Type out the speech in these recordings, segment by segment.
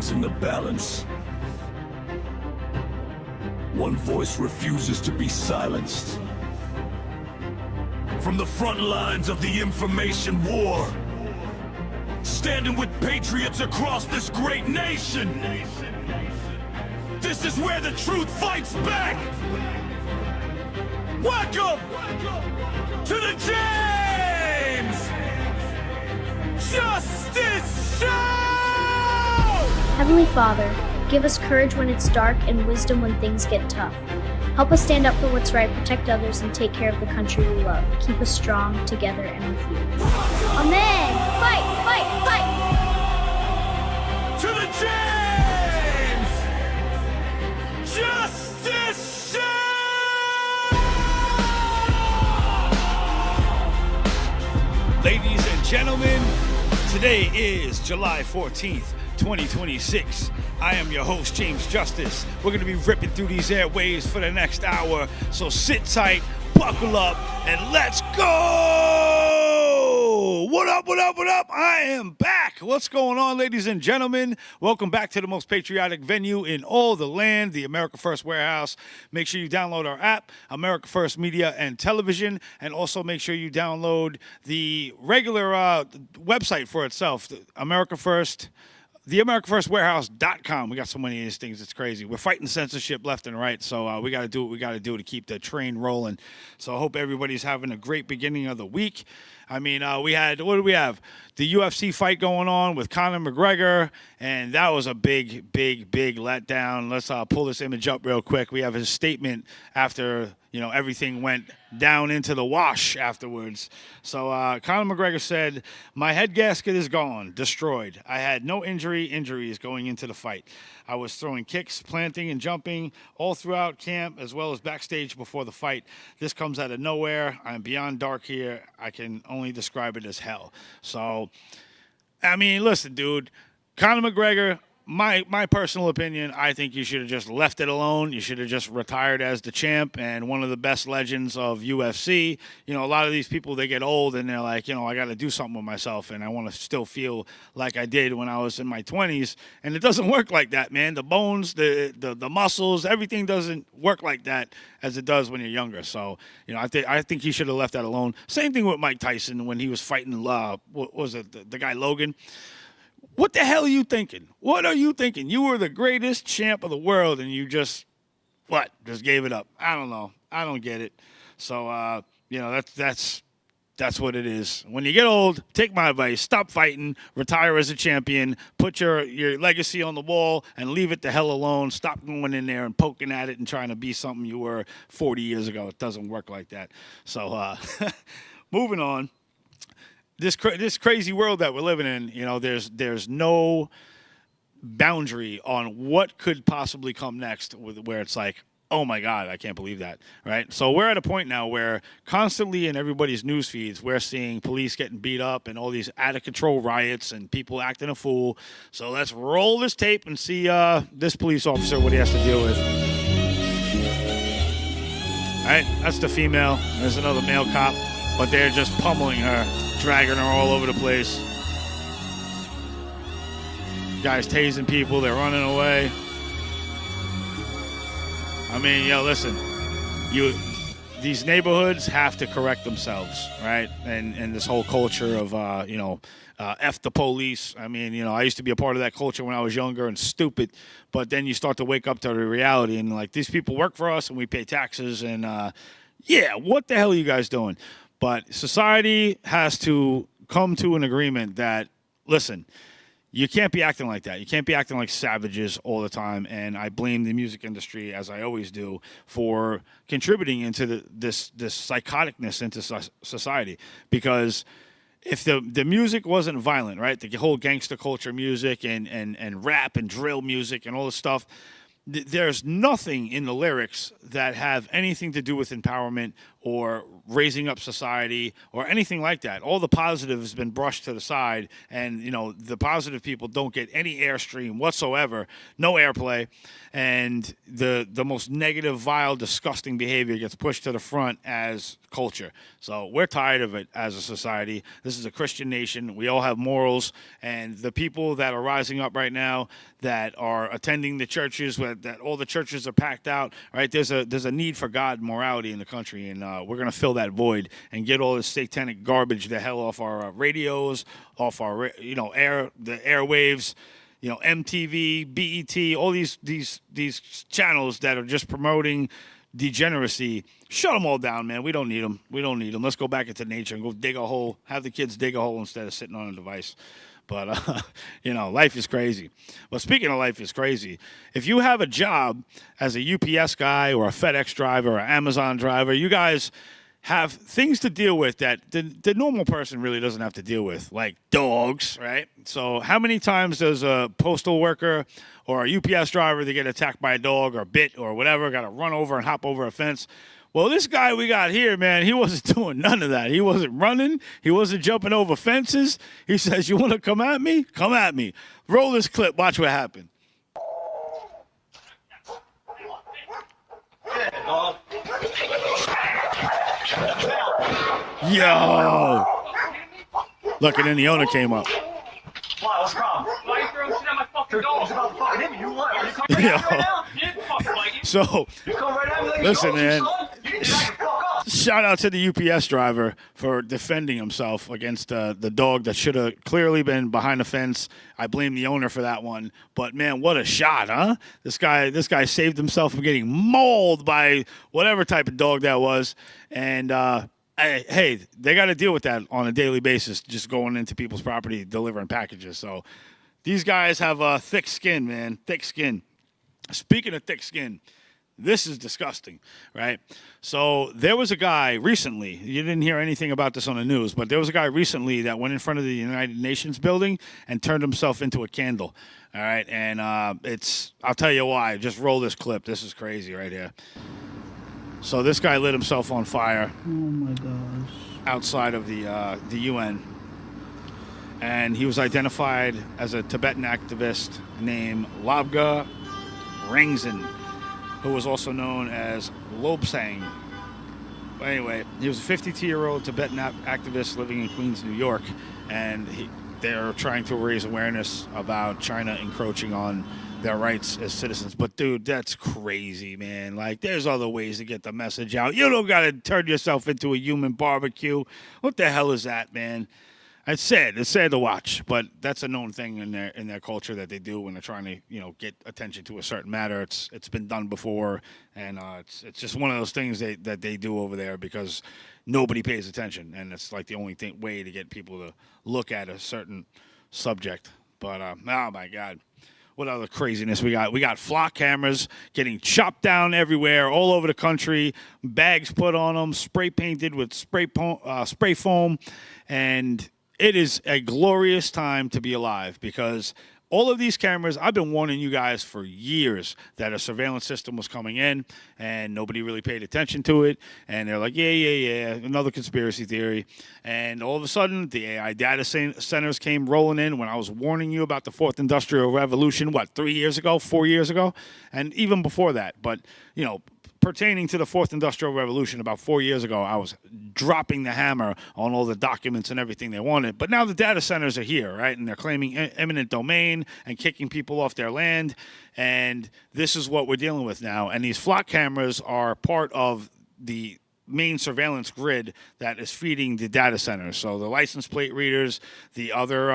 hangs in the balance. One voice refuses to be silenced. From the front lines of the information war, standing with patriots across this great nation. This is where the truth fights back. Welcome to the James Justice Show! Heavenly Father, give us courage when it's dark and wisdom when things get tough. Help us stand up for what's right, protect others, and take care of the country we love. Keep us strong, together, and with you. Amen! Fight! Fight! Fight! To the James Justice Show! Ladies and gentlemen, today is July 14th, 2026. I am your host, James Justice. We're going to be ripping through these airwaves for the next hour, so sit tight, buckle up, and let's go! What up, what up, what up? I am back. What's going on, ladies and gentlemen? Welcome back to the most patriotic venue in all the land, the America First Warehouse. Make sure you download our app, America First Media and Television, and also make sure you download the regular website for itself, theamericafirstwarehouse.com. We got so many of these things, it's crazy. We're fighting censorship left and right, so we got to do what we got to do to keep the train rolling. So I hope everybody's having a great beginning of the week. I mean, what did we have? The UFC fight going on with Conor McGregor, and that was a big, big, big letdown. Let's pull this image up real quick. We have his statement after, everything went down into the wash afterwards. So Conor McGregor said, "My head gasket is gone, destroyed. I had no injuries going into the fight. I was throwing kicks, planting, and jumping all throughout camp as well as backstage before the fight. This comes out of nowhere. I'm beyond dark here. I can only describe it as hell." So, I mean, listen, dude, Conor McGregor, my personal opinion, I think you should have just left it alone. You should have just retired as the champ and one of the best legends of UFC. A lot of these people, they get old and they're like, I got to do something with myself and I want to still feel like I did when I was in my 20s. And it doesn't work like that, man. The bones, the muscles, everything doesn't work like that as it does when you're younger. So, I think he should have left that alone. Same thing with Mike Tyson when he was fighting, what was it, the guy Logan. What the hell are you thinking? What are you thinking? You were the greatest champ of the world, and you just gave it up. I don't know. I don't get it. So, that's what it is. When you get old, take my advice. Stop fighting. Retire as a champion. Put your legacy on the wall and leave it the hell alone. Stop going in there and poking at it and trying to be something you were 40 years ago. It doesn't work like that. So, moving on. This crazy world that we're living in, there's no boundary on what could possibly come next where it's like, oh my God, I can't believe that, right? So we're at a point now where constantly in everybody's news feeds, we're seeing police getting beat up and all these out-of-control riots and people acting a fool. So let's roll this tape and see this police officer, what he has to deal with. All right, that's the female. There's another male cop, but they're just pummeling her, dragging her all over the place. Guys tasing people, they're running away. I mean, listen, these neighborhoods have to correct themselves, right? And this whole culture of, F the police. I mean, I used to be a part of that culture when I was younger and stupid, but then you start to wake up to the reality and like, these people work for us and we pay taxes and, what the hell are you guys doing? But society has to come to an agreement that, listen, you can't be acting like that. You can't be acting like savages all the time. And I blame the music industry, as I always do, for contributing into this psychoticness into society. Because if the music wasn't violent, right, the whole gangster culture music and rap and drill music and all this stuff, there's nothing in the lyrics that have anything to do with empowerment or raising up society or anything like that. All the positive has been brushed to the side, and the positive people don't get any airstream whatsoever, no airplay, and the most negative, vile, disgusting behavior gets pushed to the front as culture. So we're tired of it as a society. This is a Christian nation. We all have morals, and the people that are rising up right now that are attending the churches, that all the churches are packed out, right? There's a need for God and morality in the country, and we're going to fill that void and get all this satanic garbage the hell off our radios, off our the airwaves, MTV, BET, all these channels that are just promoting degeneracy. Shut them all down, man. We don't need them. Let's go back into nature and go dig a hole. Have the kids dig a hole instead of sitting on a device. But, life is crazy. But speaking of life is crazy, if you have a job as a UPS guy or a FedEx driver or Amazon driver, you guys have things to deal with that the normal person really doesn't have to deal with, like dogs, right? So how many times does a postal worker or a UPS driver, they get attacked by a dog or bit or whatever, got to run over and hop over a fence? Well, this guy we got here, man, he wasn't doing none of that. He wasn't running. He wasn't jumping over fences. He says, you want to come at me? Come at me. Roll this clip. Watch what happened. Yo. Look, and then the owner came up. Why? What's wrong? Why are you throwing shit at my fucking dog? It's about to fucking hit me. You what? Are you coming right now? You didn't fucking like it. So, you come right at me like listen, man. You need to back the fuck up. Shout out to the UPS driver for defending himself against the dog that should have clearly been behind the fence. I blame the owner for that one. But, man, what a shot, huh? This guy saved himself from getting mauled by whatever type of dog that was. And, hey, they got to deal with that on a daily basis, just going into people's property, delivering packages. So these guys have thick skin, man, thick skin. Speaking of thick skin, this is disgusting, right? So there was a guy recently, you didn't hear anything about this on the news, but there was a guy recently that went in front of the United Nations building and turned himself into a candle, all right? And I'll tell you why. Just roll this clip. This is crazy right here. So this guy lit himself on fire. Oh my gosh. Outside of the UN. And he was identified as a Tibetan activist named Labga Rangzin, who was also known as Lobsang. But anyway, he was a 52-year-old Tibetan activist living in Queens, New York, and they're trying to raise awareness about China encroaching on their rights as citizens. But, dude, that's crazy, man. Like, there's other ways to get the message out. You don't got to turn yourself into a human barbecue. What the hell is that, man? It's sad to watch, but that's a known thing in their culture that they do when they're trying to get attention to a certain matter. It's been done before, and it's just one of those things that they do over there because nobody pays attention, and it's like the only way to get people to look at a certain subject. But oh my God. What other craziness we got? We got flock cameras getting chopped down everywhere, all over the country. Bags put on them, spray painted with spray foam, and it is a glorious time to be alive because all of these cameras, I've been warning you guys for years that a surveillance system was coming in and nobody really paid attention to it. And they're like, yeah, another conspiracy theory. And all of a sudden, the AI data centers came rolling in when I was warning you about the fourth industrial revolution, 4 years ago? And even before that. But, pertaining to the fourth industrial revolution about 4 years ago, I was dropping the hammer on all the documents and everything they wanted. But now the data centers are here, right? And they're claiming eminent domain and kicking people off their land. And this is what we're dealing with now. And these flock cameras are part of the main surveillance grid that is feeding the data centers. So the license plate readers, the other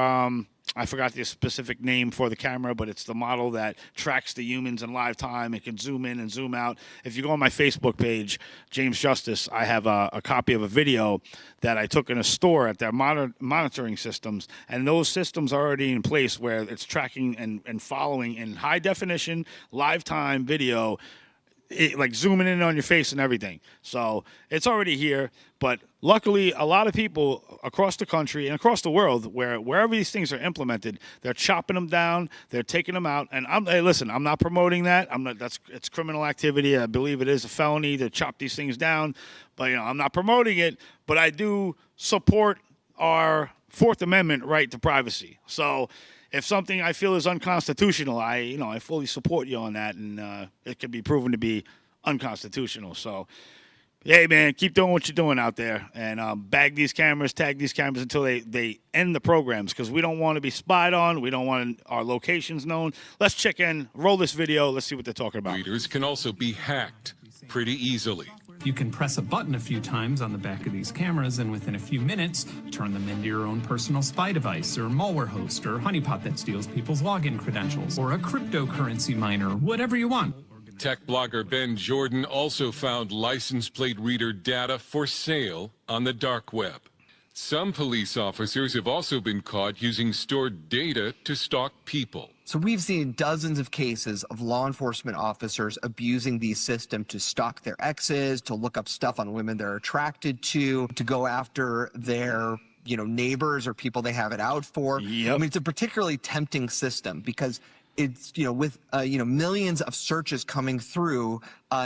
I forgot the specific name for the camera, but it's the model that tracks the humans in live time. It can zoom in and zoom out. If you go on my Facebook page, James Justice, I have a copy of a video that I took in a store at their monitoring systems, and those systems are already in place where it's tracking and following in high definition, live time video like zooming in on your face and everything. So it's already here. But luckily, a lot of people across the country and across the world, wherever these things are implemented, they're chopping them down, they're taking them out. And hey, listen, I'm not promoting that. It's criminal activity. I believe it is a felony to chop these things down. But I'm not promoting it. But I do support our Fourth Amendment right to privacy. So if something I feel is unconstitutional, I fully support you on that, and it can be proven to be unconstitutional. So, hey, man, keep doing what you're doing out there, and tag these cameras until they end the programs, because we don't want to be spied on. We don't want our locations known. Let's check in, roll this video. Let's see what they're talking about. Readers can also be hacked pretty easily. You can press a button a few times on the back of these cameras and within a few minutes, turn them into your own personal spy device or malware host or honeypot that steals people's login credentials or a cryptocurrency miner, whatever you want. Tech blogger Ben Jordan also found license plate reader data for sale on the dark web. Some police officers have also been caught using stored data to stalk people. So we've seen dozens of cases of law enforcement officers abusing these systems to stalk their exes, to look up stuff on women they're attracted to go after their neighbors or people they have it out for. Yep. I mean, it's a particularly tempting system because it's, with, millions of searches coming through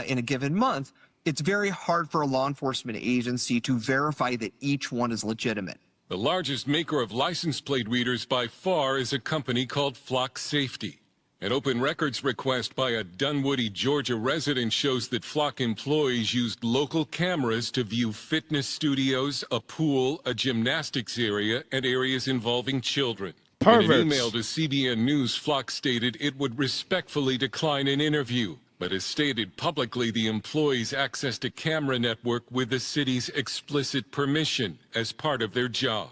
in a given month, it's very hard for a law enforcement agency to verify that each one is legitimate. The largest maker of license plate readers by far is a company called Flock Safety. An open records request by a Dunwoody, Georgia resident shows that Flock employees used local cameras to view fitness studios, a pool, a gymnastics area, and areas involving children. Perverts. In an email to CBN News, Flock stated it would respectfully decline an interview, but has stated publicly the employees accessed a camera network with the city's explicit permission as part of their job.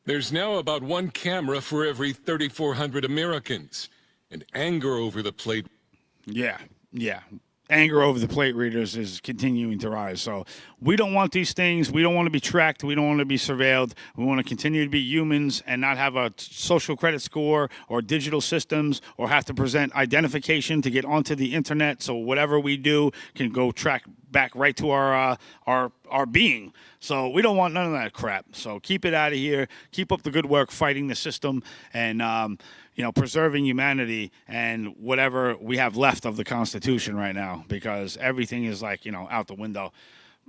There's now about one camera for every 3,400 Americans, and anger over the plate. Yeah. Anger over the plate readers is continuing to rise. So we don't want these things. We don't want to be tracked. We don't want to be surveilled. We want to continue to be humans and not have a social credit score or digital systems or have to present identification to get onto the internet. So whatever we do can go track back right to our being. So we don't want none of that crap. So keep it out of here. Keep up the good work fighting the system and preserving humanity and whatever we have left of the Constitution right now, because everything is out the window.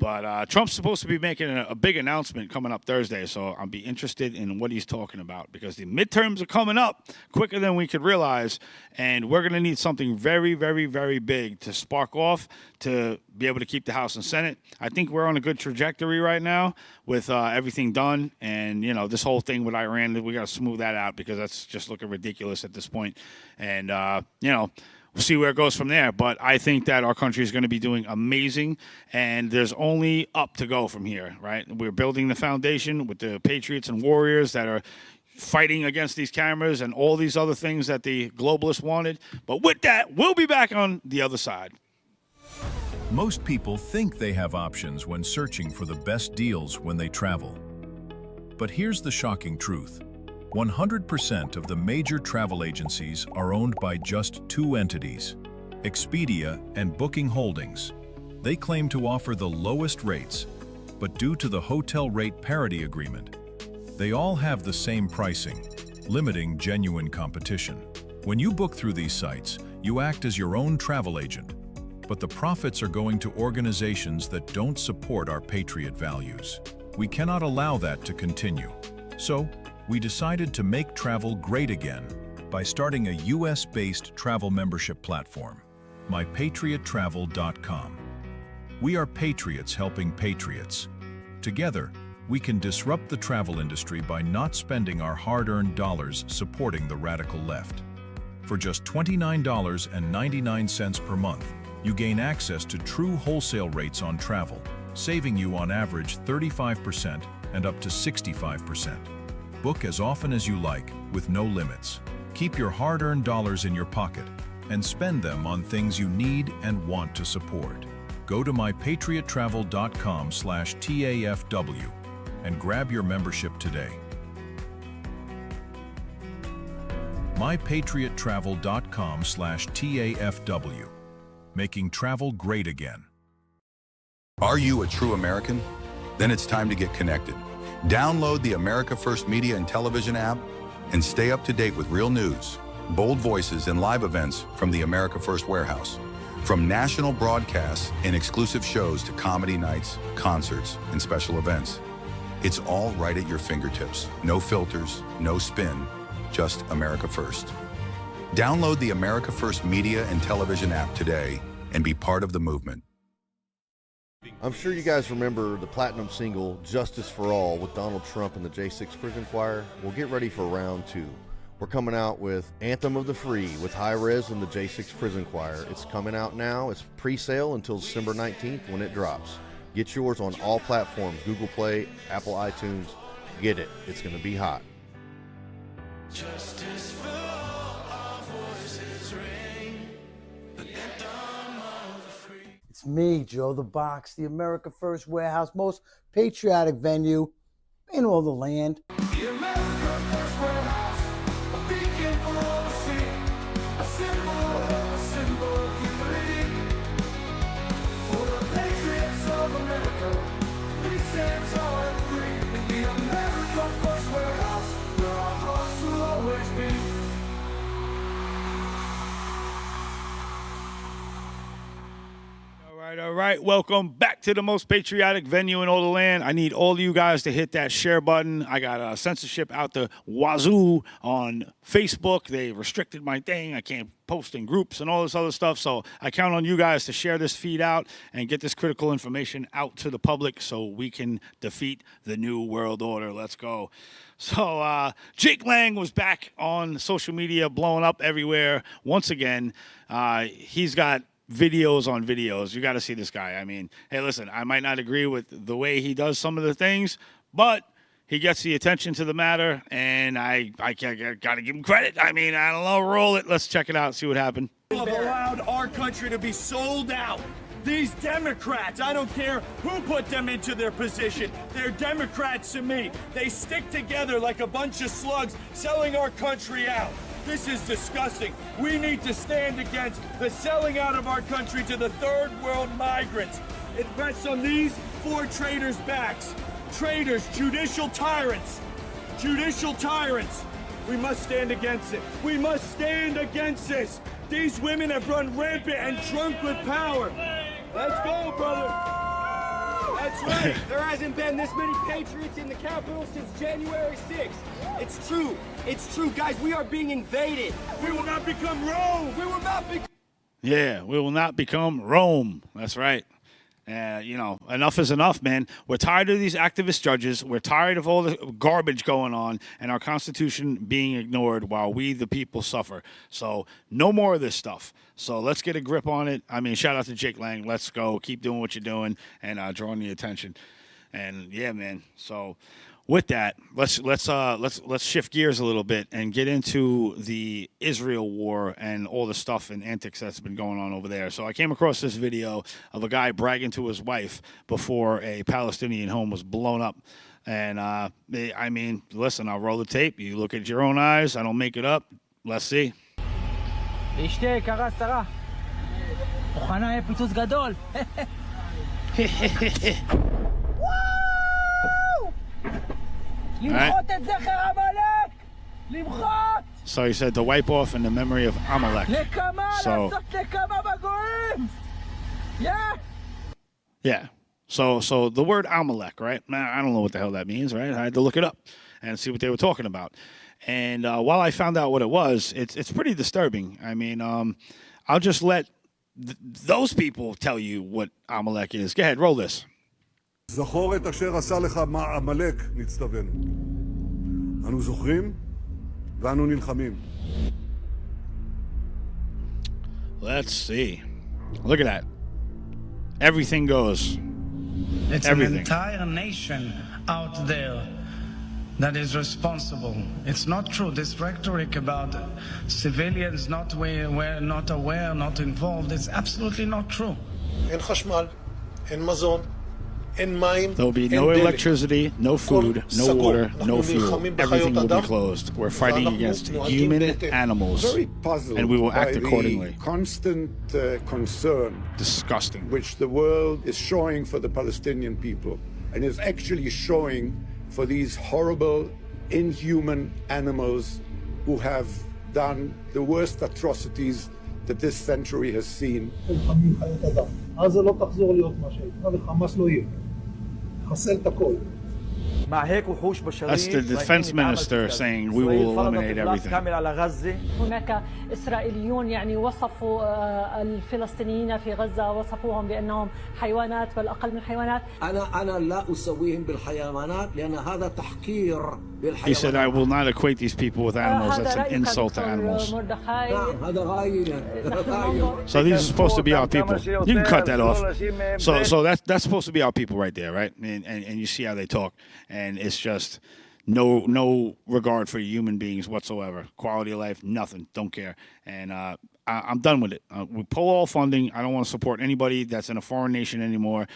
But Trump's supposed to be making a big announcement coming up Thursday, so I'll be interested in what he's talking about, because the midterms are coming up quicker than we could realize, and we're going to need something very, very, very big to spark off to be able to keep the House and Senate. I think we're on a good trajectory right now with everything done, and, this whole thing with Iran, we got to smooth that out because that's just looking ridiculous at this point. And, we'll see where it goes from there. But I think that our country is going to be doing amazing, and there's only up to go from here, right? We're building the foundation with the Patriots and Warriors that are fighting against these cameras and all these other things that the globalists wanted. But with that, we'll be back on the other side. Most people think they have options when searching for the best deals when they travel. But here's the shocking truth. 100% of the major travel agencies are owned by just two entities, Expedia and Booking Holdings. They claim to offer the lowest rates, but due to the hotel rate parity agreement, they all have the same pricing, limiting genuine competition. When you book through these sites, you act as your own travel agent, but the profits are going to organizations that don't support our patriot values. We cannot allow that to continue. So, we decided to make travel great again by starting a US-based travel membership platform, mypatriottravel.com. We are patriots helping patriots. Together, we can disrupt the travel industry by not spending our hard-earned dollars supporting the radical left. For just $29.99 per month, you gain access to true wholesale rates on travel, saving you on average 35% and up to 65%. Book as often as you like, with no limits. Keep your hard-earned dollars in your pocket and spend them on things you need and want to support. Go to mypatriottravel.com/TAFW and grab your membership today. mypatriottravel.com/TAFW. making travel great again. Are you a true American? Then it's time to get connected. Download the America First Media and Television app and stay up to date with real news, bold voices, and live events from the America First Warehouse. From national broadcasts and exclusive shows to comedy nights, concerts, and special events. It's all right at your fingertips. No filters, no spin, just America First. Download the America First Media and Television app today and be part of the movement. I'm sure you guys remember the platinum single, Justice for All, with Donald Trump and the J6 Prison Choir. Well, get ready for round two. We're coming out with Anthem of the Free with High Res and the J6 Prison Choir. It's coming out now. It's pre-sale until December 19th when it drops. Get yours on all platforms, Google Play, Apple iTunes. Get it. It's going to be hot. Justice for all, our voices ring. The anthem of the free. It's me, Joe the Box, the America First Warehouse, most patriotic venue in all the land. The America First Warehouse, a beacon for all to see. A symbol of unity. For the patriots of America, we stand tall and free. In the America First Warehouse, where our hearts will always be. All right. Welcome back to the most patriotic venue in all the land. I need all of you guys to hit that share button. I got censorship out the wazoo on Facebook. They restricted my thing. I can't post in groups and all this other stuff. So I count on you guys to share this feed out and get this critical information out to the public so we can defeat the new world order. Let's go. So Jake Lang was back on social media, blowing up everywhere once again. He's got videos on videos. You got to see this guy. I mean, hey, listen, I might not agree with the way he does some of the things, but he gets the attention to the matter, and I got to give him credit. I mean, I don't know, roll it. Let's check it out, see what happened. Have allowed our country to be sold out. These Democrats, I don't care who put them into their position. They're Democrats to me. They stick together like a bunch of slugs selling our country out. This is disgusting. We need to stand against the selling out of our country to the third world migrants. It rests on these four traitors' backs. Traitors, judicial tyrants. Judicial tyrants. We must stand against it. We must stand against this. These women have run rampant and drunk with power. Let's go, brother. That's right. There hasn't been this many patriots in the Capitol since January 6th. It's true. It's true, guys. We are being invaded. We will not become Rome. We will not be. Yeah, we will not become Rome. That's right. You know, enough is enough, man. We're tired of these activist judges. We're tired of all the garbage going on and our Constitution being ignored while we, the people, suffer. So no more of this stuff. So let's get a grip on it. I mean, shout out to Jake Lang. Let's go. Keep doing what you're doing and drawing the attention. And yeah, man. So with that, let's shift gears a little bit and get into the Israel war and all the stuff and antics that's been going on over there. So I came across this video of a guy bragging to his wife before a Palestinian home was blown up. And I mean, listen, I'll roll the tape. You look at your own eyes. I don't make it up. Let's see. אשתי קרה שרה. מוכנה יהיה פיצוץ גדול. So he said to wipe off in the memory of Amalek. So yeah. So the word Amalek, right? I don't know what the hell that means, right? I had to look it up and see what they were talking about. And while I found out what it was, it's pretty disturbing. I mean, I'll just let those people tell you what Amalek is. Go ahead, roll this. זכור את אשר עשה לך עמלק, נצטווינו. אנו זוכרים ואנו נלחמים. Let's see. Look at that. Everything goes. It's Everything. an entire nation out there that is responsible. It's not true. This rhetoric about civilians not aware, not involved, it's absolutely not true. אין חשמל, אין מזון, אין מים, There will be no electricity, no food, no water, no fuel. Everything will be closed. We're fighting against human animals, and we will act accordingly. Constant concern, disgusting, which the world is showing for the Palestinian people, and is actually showing for these horrible, inhuman animals who have done the worst atrocities that this century has seen. עזה לא תחזור להיות מה שהייתה, וחמאס לא יהיה. חסל את הכל. That's the defense minister saying we will eliminate everything. هناك إسرائيليون يعني وصفوا الفلسطينيين في غزة وصفوهم بأنهم حيوانات بل أقل من حيوانات. أنا لا أسويهم بالحيوانات لأن هذا تحقير للحيوانات. He said I will not equate these people with animals. That's an insult to animals. So these are supposed to be our people. You can cut that off. So that's supposed to be our people right there, right? And you see how they talk. And it's just no regard for human beings whatsoever. Quality of life, nothing. Don't care. And I'm done with it. We pull all funding. I don't want to support anybody that's in a foreign nation anymore.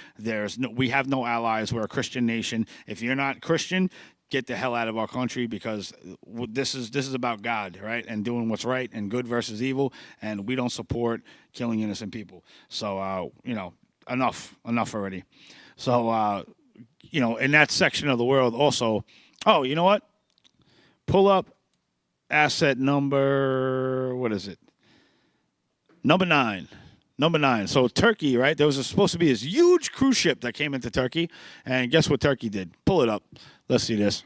We have no allies. We're a Christian nation. If you're not Christian, get the hell out of our country, because this is about God, right? And doing what's right and good versus evil. And we don't support killing innocent people. So, enough already. So, in that section of the world also, oh, you know what? Pull up asset number, what is it? Number 9. So Turkey, right? There was supposed to be this huge cruise ship that came into Turkey, and guess what Turkey did? Pull it up. Let's see this.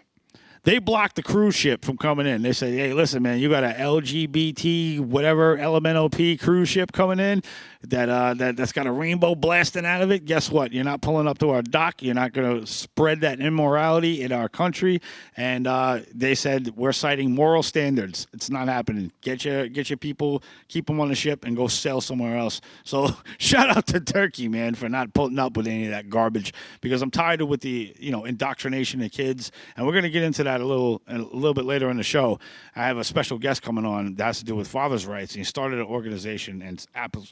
They blocked the cruise ship from coming in. They said, hey, listen, man, you got an LGBT, whatever, LMNOP cruise ship coming in that's got a rainbow blasting out of it. Guess what? You're not pulling up to our dock. You're not going to spread that immorality in our country. And they said, we're citing moral standards. It's not happening. Get your people, keep them on the ship, and go sail somewhere else. So shout out to Turkey, man, for not putting up with any of that garbage, because I'm tired with the, indoctrination of kids. And we're going to get into that a little bit later in the show. I have a special guest coming on that has to do with fathers' rights. And he started an organization, and it's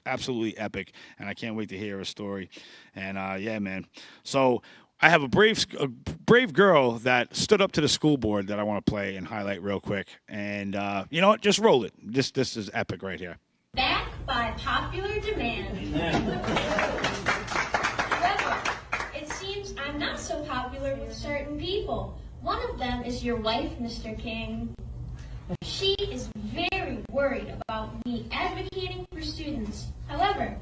absolutely epic. And I can't wait to hear his story. And yeah, man. So I have a brave girl that stood up to the school board that I want to play and highlight real quick. And you know what? Just roll it. This is epic right here. Back by popular demand. However, it seems I'm not so popular with certain people. One of them is your wife, Mr. King. She is very worried about me advocating for students. However,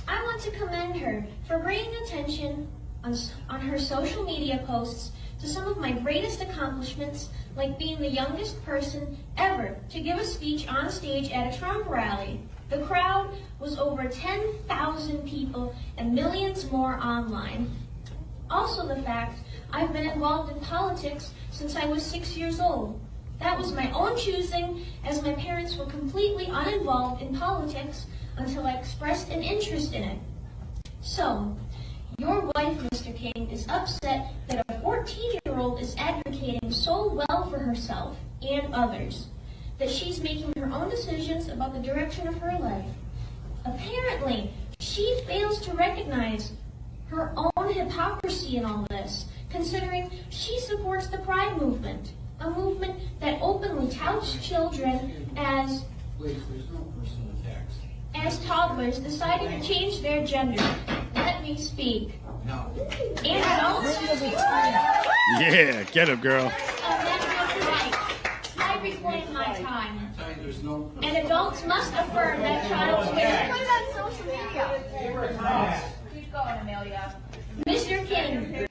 I want to commend her for bringing attention on her social media posts to some of my greatest accomplishments, like being the youngest person ever to give a speech on stage at a Trump rally. The crowd was over 10,000 people and millions more online. Also the fact I've been involved in politics since I was 6 years old. That was my own choosing, as my parents were completely uninvolved in politics until I expressed an interest in it. So, your wife, Mr. King, is upset that a 14-year-old is advocating so well for herself and others, that she's making her own decisions about the direction of her life. Apparently, she fails to recognize her own hypocrisy in all this, considering she supports the Pride movement, a movement that openly touts children as toddlers deciding to change their gender. Let me speak. No. And adults. Yeah, get him, girl. I reclaim my time. And adults must affirm that child's will. Put it on social media. Keep going, Amelia. Mr. King.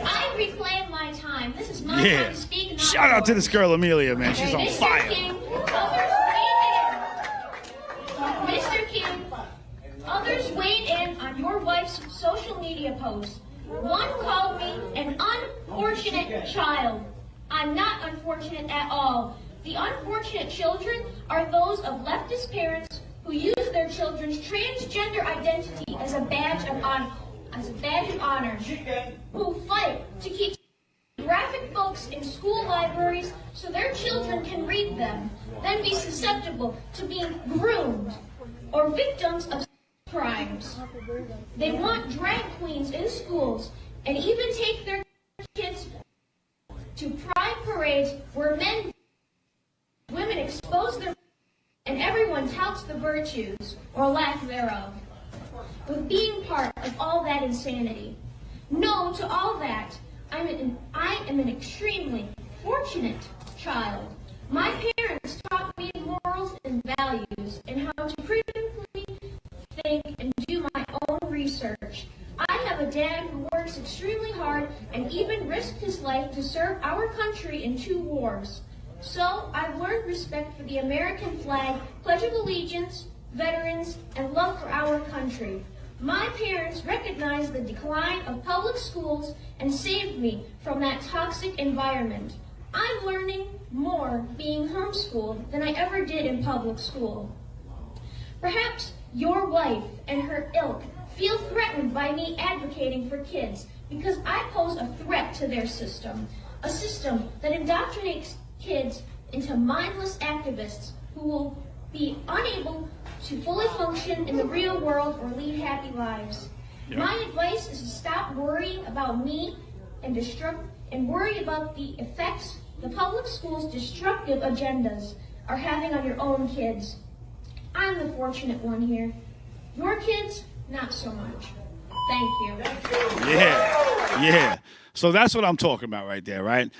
I reclaim my time. This is my time to speak. Not Shout out to this girl, Amelia, man. She's on fire. Mr. King, others weighed in on your wife's social media post. One called me an unfortunate child. I'm not unfortunate at all. The unfortunate children are those of leftist parents who use their children's transgender identity as a badge of honor, who fight to keep graphic books in school libraries so their children can read them, then be susceptible to being groomed. or victims of crimes. They want drag queens in schools and even take their kids to pride parades where men, women expose their and everyone touts the virtues or lack thereof. With being part of all that insanity. No to all that, I am an extremely fortunate child. My parents taught me morals and values and how to critically think and do my own research. I have a dad who works extremely hard and even risked his life to serve our country in 2 wars. So I've learned respect for the American flag, Pledge of Allegiance, veterans, and love for our country. My parents recognized the decline of public schools and saved me from that toxic environment. I'm learning more being homeschooled than I ever did in public school. Perhaps your wife and her ilk feel threatened by me advocating for kids because I pose a threat to their system, a system that indoctrinates kids into mindless activists who will be unable to fully function in the real world or lead happy lives. Yeah. My advice is to stop worrying about me and worry about the effects the public schools' destructive agendas are having on your own kids. I'm the fortunate one here. Your kids, not so much. Thank you. Yeah. So that's what I'm talking about right there, right?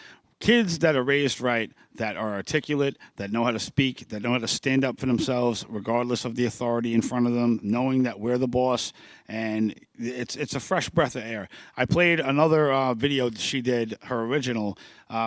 Kids that are raised right, that are articulate, that know how to speak, that know how to stand up for themselves, regardless of the authority in front of them, knowing that we're the boss, and it's a fresh breath of air. I played another video that she did, her original,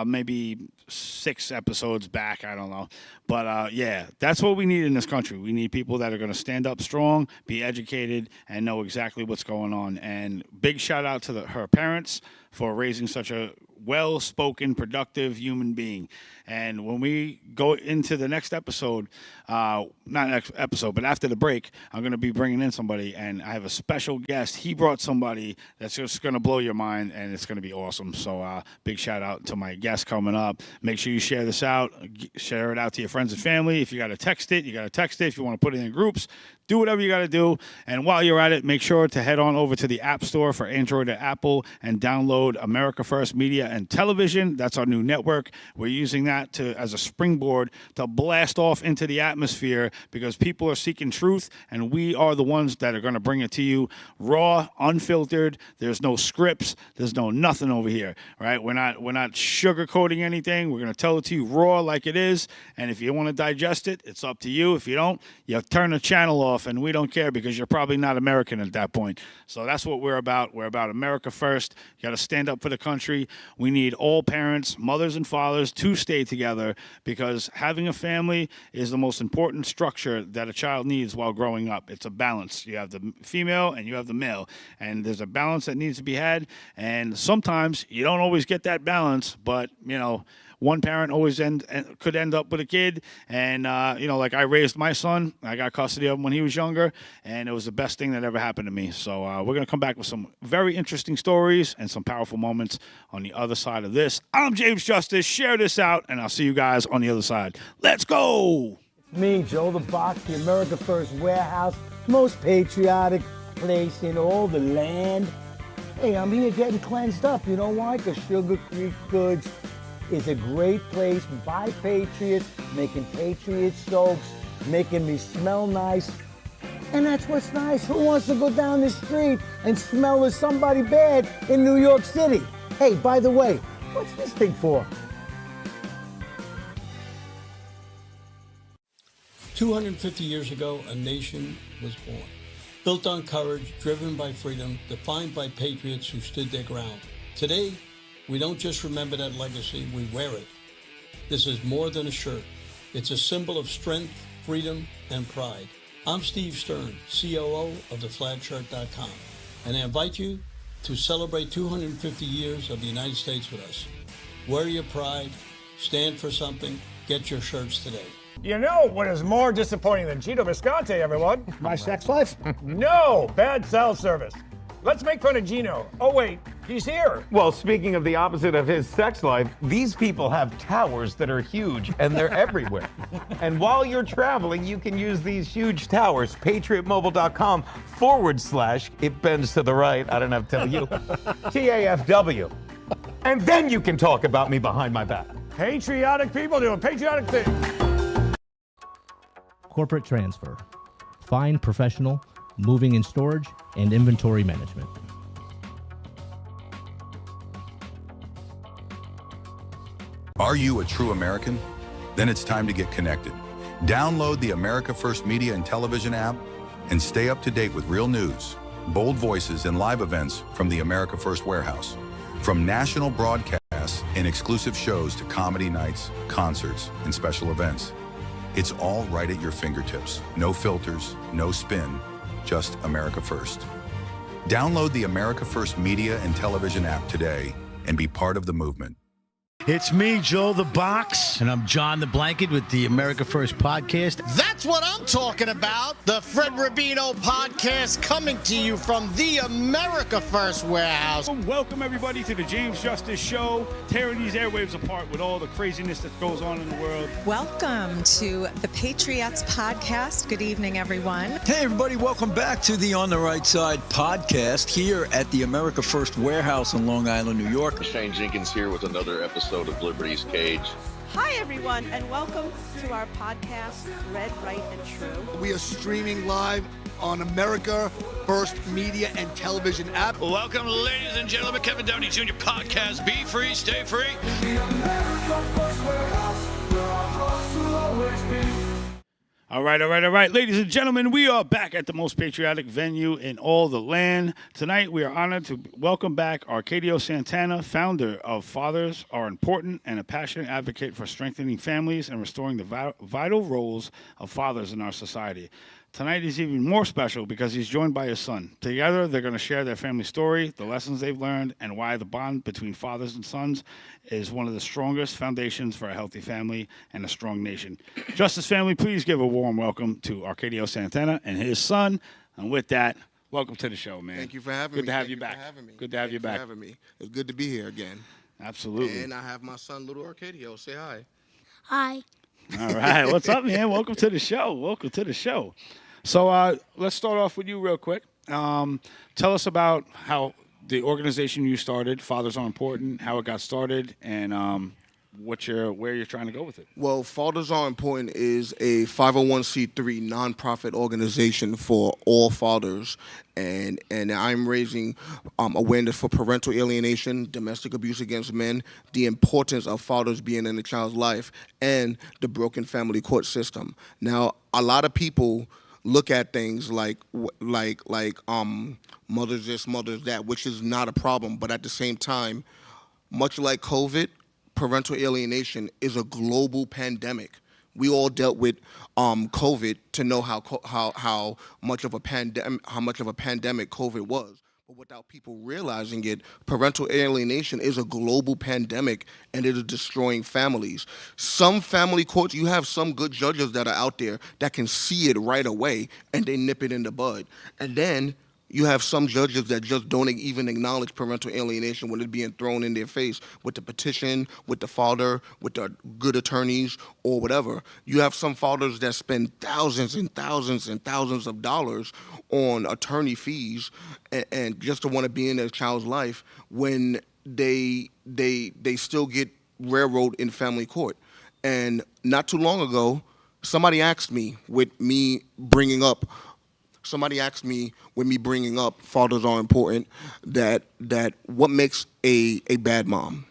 maybe 6 episodes back, I don't know. But yeah, that's what we need in this country. We need people that are going to stand up strong, be educated, and know exactly what's going on. And big shout out to her parents for raising such a well-spoken, productive human being. And when we go into the next episode, not next episode, but after the break, I'm going to be bringing in somebody, and I have a special guest. He brought somebody that's just going to blow your mind, and it's going to be awesome. So big shout out to my guest coming up. Make sure you share this out. Share it out to your friends and family. If you got to text it, you got to text it. If you want to put it in groups, do whatever you got to do. And while you're at it, make sure to head on over to the App Store for Android or Apple and download America First Media and Television. That's our new network. We're using that as a springboard to blast off into the atmosphere because people are seeking truth, and we are the ones that are going to bring it to you raw, unfiltered. There's no scripts. There's no nothing over here, right? We're not sugarcoating anything. We're going to tell it to you raw like it is, and if you want to digest it, it's up to you. If you don't, you turn the channel off, and we don't care because you're probably not American at that point. So that's what we're about. We're about America first. You got to stand up for the country. We need all parents, mothers and fathers to stay together because having a family is the most important structure that a child needs while growing up. It's a balance. You have the female and you have the male, and there's a balance that needs to be had, and sometimes you don't always get that balance, but, you know, one parent always could end up with a kid, and like I raised my son. I got custody of him when he was younger, and it was the best thing that ever happened to me. So we're going to come back with some very interesting stories and some powerful moments on the other side of this. I'm James Justice. Share this out, and I'll see you guys on the other side. Let's go! It's me, Joe the Box, the America First warehouse, most patriotic place in all the land. Hey, I'm here getting cleansed up. You know why? Because Sugar Creek Goods is a great place by patriots, making patriot soaps, making me smell nice. And that's what's nice. Who wants to go down the street and smell of somebody bad in New York City? Hey, by the way, what's this thing for? 250 years ago, a nation was born. Built on courage, driven by freedom, defined by patriots who stood their ground. Today, we don't just remember that legacy, we wear it. This is more than a shirt. It's a symbol of strength, freedom, and pride. I'm Steve Stern, COO of theflagshirt.com, and I invite you to celebrate 250 years of the United States with us. Wear your pride, stand for something, get your shirts today. You know what is more disappointing than Cheeto Bisconte, everyone? My sex life? No, bad cell service. Let's make fun of Gino. Oh wait, He's here. Well, speaking of the opposite of his sex life, these people have towers that are huge and they're everywhere. And while you're traveling, you can use these huge towers. PatriotMobile.com/, it bends to the right, I don't have to tell you, TAFW. And then you can talk about me behind my back. Patriotic people doing patriotic things. Corporate transfer. Fine professional, moving and storage, and inventory management. Are you a true American? Then it's time to get connected. Download the America First Media and Television app and stay up to date with real news, bold voices, and live events from the America First Warehouse. From national broadcasts and exclusive shows to comedy nights, concerts, and special events. It's all right at your fingertips. No filters, no spin, just America First. Download the America First Media and Television app today and be part of the movement. It's me, Joe the Box. And I'm John the Blanket with the America First Podcast. That's what I'm talking about. The Fred Rubino Podcast coming to you from the America First Warehouse. Welcome, everybody, to the James Justice Show, tearing these airwaves apart with all the craziness that goes on in the world. Welcome to the Patriots Podcast. Good evening, everyone. Hey, everybody. Welcome back to the On the Right Side podcast here at the America First Warehouse in Long Island, New York. Shane Jenkins here with another episode of Liberty's Cage. Hi, everyone, and welcome to our podcast, Red, Right, and True. We are streaming live on America First Media and Television app. Welcome, ladies and gentlemen, Kevin Downey Jr. podcast. Be free, stay free. All right. Ladies and gentlemen, we are back at the most patriotic venue in all the land. Tonight, we are honored to welcome back Arcadio Santana, founder of Fathers Are Important and a passionate advocate for strengthening families and restoring the vital roles of fathers in our society. Tonight is even more special because he's joined by his son. Together, they're going to share their family story, the lessons they've learned, and why the bond between fathers and sons is one of the strongest foundations for a healthy family and a strong nation. Justice family, please give a warm welcome to Arcadio Santana and his son. And with that, welcome to the show, man. Thank you for having me. Good to have you back. Good to have you back. Thank you for having me. It's good to be here again. Absolutely. And I have my son, little Arcadio. Say hi. Hi. All right. What's up, man? Welcome to the show. Welcome to the show. So let's start off with you real quick. Tell us about how the organization you started, Fathers Are Important, how it got started, and where you're trying to go with it. Well, Fathers Are Important is a 501c3 nonprofit organization for all fathers, and I'm raising awareness for parental alienation, domestic abuse against men, the importance of fathers being in a child's life, and the broken family court system. Now, a lot of people look at things like mothers this, mothers that, which is not a problem. But at the same time, much like COVID, parental alienation is a global pandemic. We all dealt with COVID to know how much of a pandemic COVID was. But without people realizing it, parental alienation is a global pandemic, and it is destroying families. Some family courts, you have some good judges that are out there that can see it right away, and they nip it in the bud. And then you have some judges that just don't even acknowledge parental alienation when it's being thrown in their face with the petition, with the father, with the good attorneys, or whatever. You have some fathers that spend thousands and thousands and thousands of dollars on attorney fees and just to want to be in their child's life when they still get railroaded in family court. And not too long ago, somebody asked me with me bringing up Fathers Are Important, that what makes a bad mom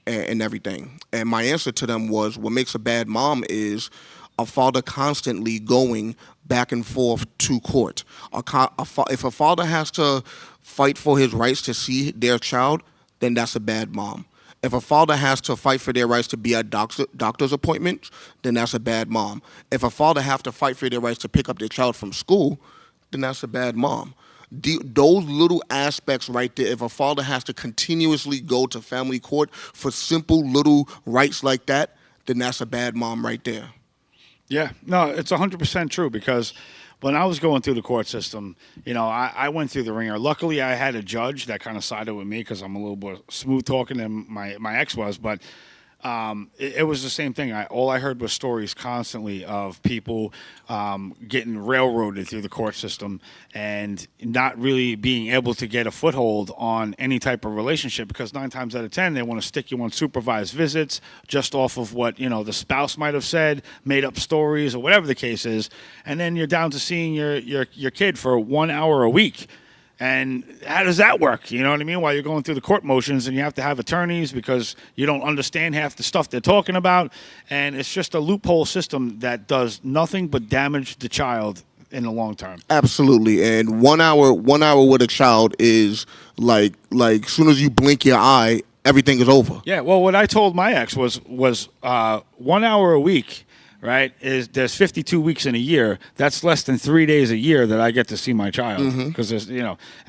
and everything. And my answer to them was, what makes a bad mom is a father constantly going back and forth to court. If a father has to fight for his rights to see their child, then that's a bad mom. If a father has to fight for their rights to be at doctor's appointments, then that's a bad mom. If a father has to fight for their rights to pick up their child from school, then that's a bad mom. Those little aspects right there, if a father has to continuously go to family court for simple little rights like that, then that's a bad mom right there. Yeah, no, it's 100% true, because when I was going through the court system, I went through the ringer. Luckily, I had a judge that kind of sided with me because I'm a little more smooth talking than my ex was. But it was the same thing. All I heard was stories constantly of people getting railroaded through the court system and not really being able to get a foothold on any type of relationship because 9 times out of 10 they want to stick you on supervised visits just off of what the spouse might have said, made up stories or whatever the case is, and then you're down to seeing your kid for 1 hour a week. And how does that work? You know what I mean? While you're going through the court motions and you have to have attorneys because you don't understand half the stuff they're talking about. And it's just a loophole system that does nothing but damage the child in the long term. Absolutely. And 1 hour with a child is like soon as you blink your eye, everything is over. Yeah. Well, what I told my ex was 1 hour a week. Right, there's 52 weeks in a year. That's less than 3 days a year that I get to see my child because there's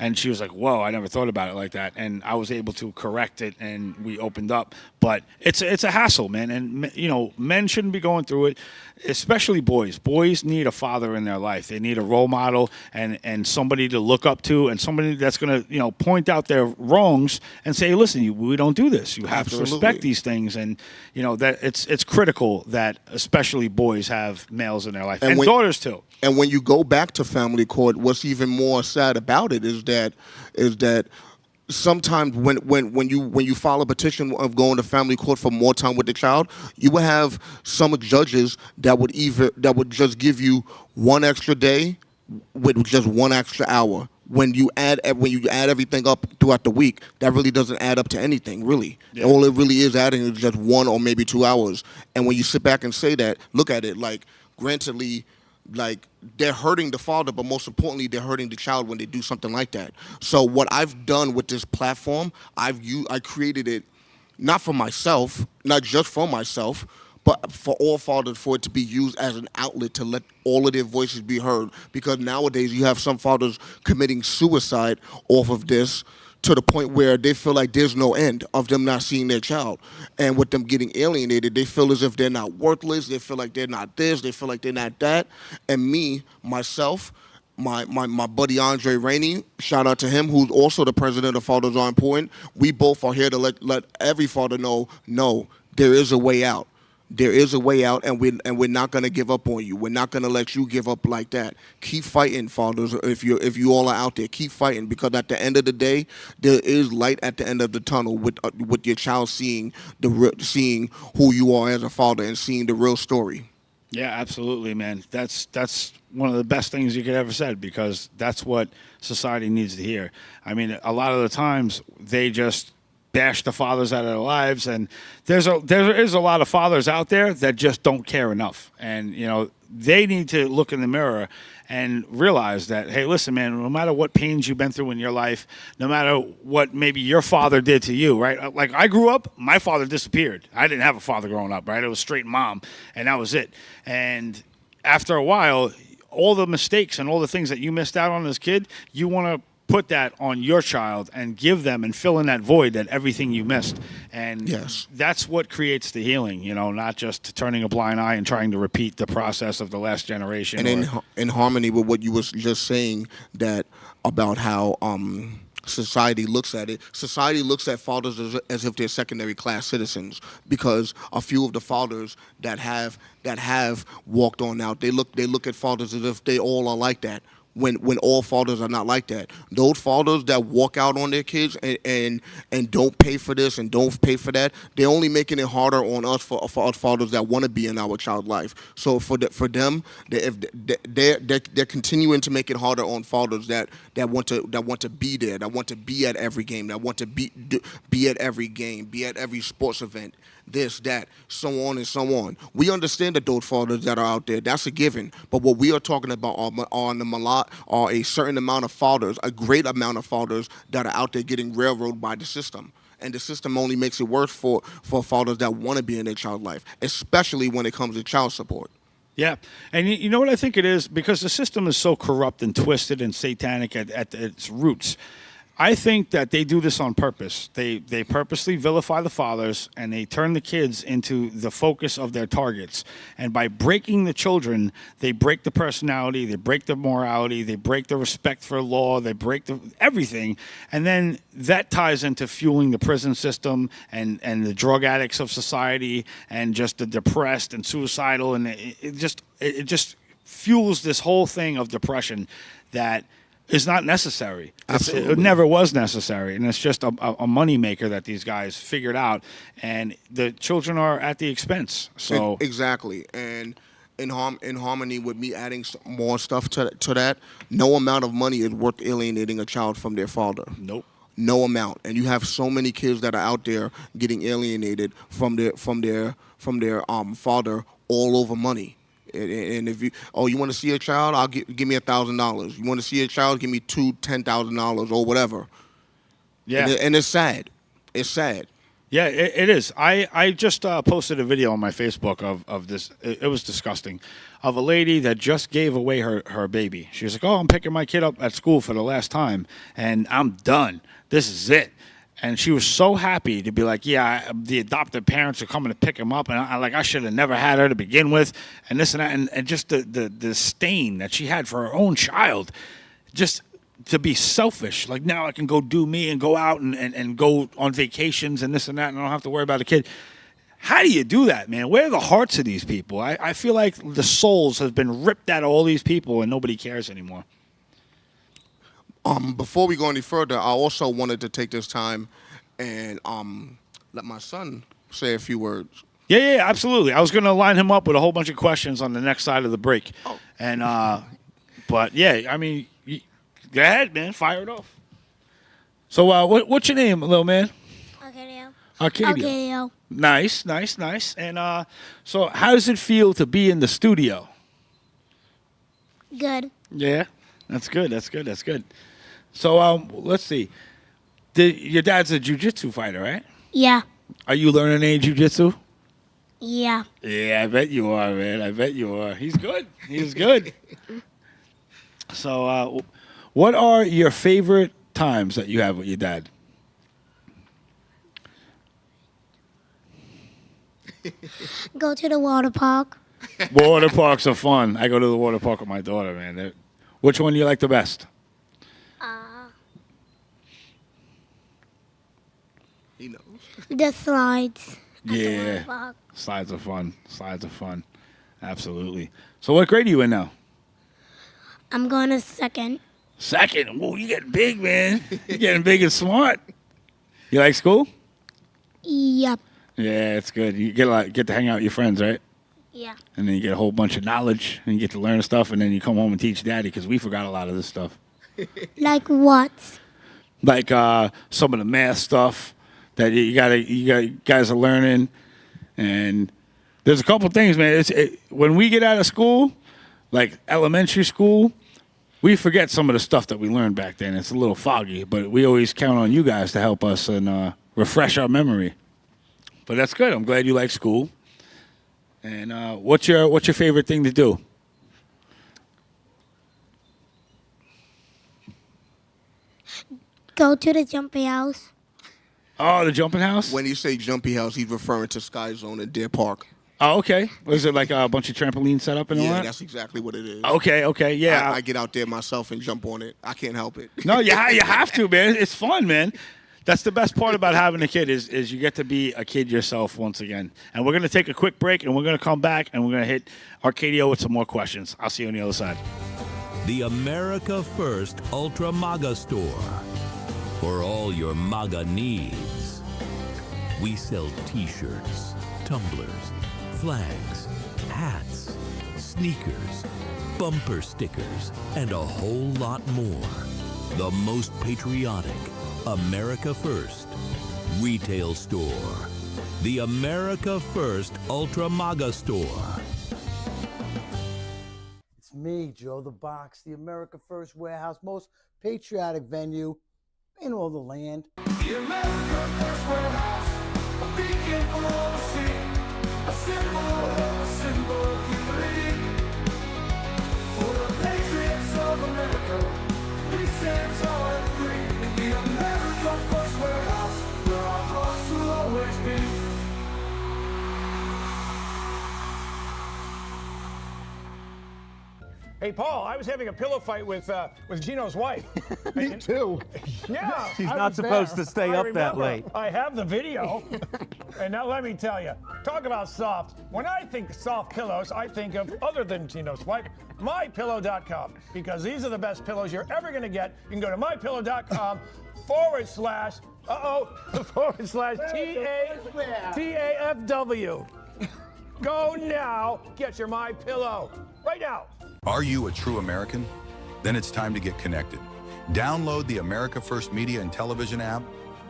And she was like, "Whoa, I never thought about it like that." And I was able to correct it, and we opened up. But it's a hassle, man. And men shouldn't be going through it, especially boys. Boys need a father in their life. They need a role model and somebody to look up to, and somebody that's going to point out their wrongs and say, "Listen, we don't do this. You have to respect these things." And that it's critical that especially boys have males in their life and daughters too. And when you go back to family court, what's even more sad about it is that sometimes when you file a petition of going to family court for more time with the child, you will have some judges that would just give you 1 extra day with just 1 extra hour. When you add everything up throughout the week, that really doesn't add up to anything, really. Yeah. All it really is adding is just 1 or maybe 2 hours. And when you sit back and say that, look at it, like, grantedly, like, they're hurting the father, but most importantly, they're hurting the child when they do something like that. So what I've done with this platform, I created it not for myself, not just for myself, but for all fathers, for it to be used as an outlet to let all of their voices be heard. Because nowadays you have some fathers committing suicide off of this to the point where they feel like there's no end of them not seeing their child. And with them getting alienated, they feel as if they're not worthless. They feel like they're not this. They feel like they're not that. And myself, my buddy Andre Rainey, shout out to him, who's also the president of Fathers Are Important. We both are here to let every father know, no, there is a way out. There is a way out, and we're not going to give up on you. We're not going to let you give up like that. Keep fighting, fathers. If you all are out there, keep fighting, because at the end of the day, there is light at the end of the tunnel with your child seeing who you are as a father and seeing the real story. Yeah, absolutely, man. That's one of the best things you could ever said, because that's what society needs to hear. I mean, a lot of the times they just bash the fathers out of their lives, and there is a lot of fathers out there that just don't care enough, and they need to look in the mirror and realize that, hey, listen, man, no matter what pains you've been through in your life, no matter what maybe your father did to you, right? Like, I grew up, my father disappeared. I didn't have a father growing up, right? It was straight mom, and that was it. And after a while, all the mistakes and all the things that you missed out on as a kid, you want to put that on your child and give them and fill in that void, that everything you missed. And yes, that's what creates the healing, not just turning a blind eye and trying to repeat the process of the last generation. And in harmony with what you was just saying, that about how society looks at it. Society looks at fathers as if they're secondary class citizens, because a few of the fathers that have walked on out, they look at fathers as if they all are like that. When all fathers are not like that. Those fathers that walk out on their kids and don't pay for this and don't pay for that, they're only making it harder on us for us fathers that want to be in our child's life. So for them, they're continuing to make it harder on fathers that want to be there, that want to be at every game, that want to be at every game, be at every sports event. This, that, so on and so on. We understand that those fathers that are out there, that's a given. But what we are talking about are a certain amount of fathers, a great amount of fathers that are out there getting railroaded by the system. And the system only makes it worse for fathers that want to be in their child's life, especially when it comes to child support. Yeah. And you know what I think it is? Because the system is so corrupt and twisted and satanic at its roots. I think that they do this on purpose. They purposely vilify the fathers, and they turn the kids into the focus of their targets. And by breaking the children, they break the personality, they break the morality, they break the respect for law, they break everything. And then that ties into fueling the prison system and the drug addicts of society and just the depressed and suicidal. And it just fuels this whole thing of depression that is not necessary. It never was necessary, and it's just a money maker that these guys figured out, and the children are at the expense. So exactly, and in harmony with me adding more stuff to that, no amount of money is worth alienating a child from their father. Nope. No amount, and you have so many kids that are out there getting alienated from their father all over money. And if you want to see a child, give me $1,000. You want to see a child, give me $10,000 or whatever. Yeah, and it's sad. It's sad. Yeah, it is. I just posted a video on my Facebook of this. It was disgusting, of a lady that just gave away her baby. She was like, "Oh, I'm picking my kid up at school for the last time, and I'm done. This is it." And she was so happy to be like, yeah, the adopted parents are coming to pick him up. And I should have never had her to begin with. And this and that. And just the stain that she had for her own child. Just to be selfish. Like, now I can go do me and go out and go on vacations and this and that. And I don't have to worry about a kid. How do you do that, man? Where are the hearts of these people? I feel like the souls have been ripped out of all these people and nobody cares anymore. Before we go any further, I also wanted to take this time and let my son say a few words. Yeah, absolutely. I was going to line him up with a whole bunch of questions on the next side of the break. Oh. And, but yeah, I mean, go ahead, man. Fire it off. So, what's your name, little man? Arcadio. Nice. And so how does it feel to be in the studio? Good. Yeah, that's good. So let's see. Your dad's a jiu-jitsu fighter, right? Yeah. Are you learning any jiu-jitsu? Yeah. Yeah, I bet you are, man. I bet you are. He's good. So what are your favorite times that you have with your dad? Go to the water park. Water parks are fun. I go to the water park with my daughter, man. Which one do you like the best? He knows. The slides. Yeah. Slides are fun. Absolutely. So what grade are you in now? I'm going to second. Second? Whoa, you getting big, man. You're getting big and smart. You like school? Yep. Yeah, it's good. You get to hang out with your friends, right? Yeah. And then you get a whole bunch of knowledge, and you get to learn stuff, and then you come home and teach Daddy, because we forgot a lot of this stuff. Like what? Like some of the math stuff that you guys are learning, and there's a couple things, man. When we get out of school, like elementary school, we forget some of the stuff that we learned back then. It's a little foggy, but we always count on you guys to help us and refresh our memory. But that's good. I'm glad you like school. And what's your favorite thing to do? Go to the jumping house. Oh, the jumping house? When you say jumping house, he's referring to Sky Zone at Deer Park. Oh, okay. Was it like a bunch of trampolines set up and all that? Yeah, that's exactly what it is. Okay, yeah. I get out there myself and jump on it. I can't help it. No, you have to, man. It's fun, man. That's the best part about having a kid is you get to be a kid yourself once again. And we're going to take a quick break, and we're going to come back, and we're going to hit Arcadio with some more questions. I'll see you on the other side. The America First Ultra MAGA Store. For all your MAGA needs. We sell t-shirts, tumblers, flags, hats, sneakers, bumper stickers, and a whole lot more. The most patriotic America First retail store. The America First Ultra MAGA Store. It's me, Joe the Box, the America First Warehouse, most patriotic venue in all the land. The America First Warehouse, a beacon for all to see, a symbol of unity. For the patriots of America, we stand tall and free in the America. Hey, Paul, I was having a pillow fight with Gino's wife. Me too. Yeah. She's I not was supposed there. to stay I up that remember. late. I have the video. And now let me tell you, talk about soft. When I think soft pillows, I think of other than Gino's wife, mypillow.com, because these are the best pillows you're ever going to get. You can go to mypillow.com /TAFW. Go now, get your My Pillow right now. Are you a true American? Then it's time to get connected. Download the America First Media and Television app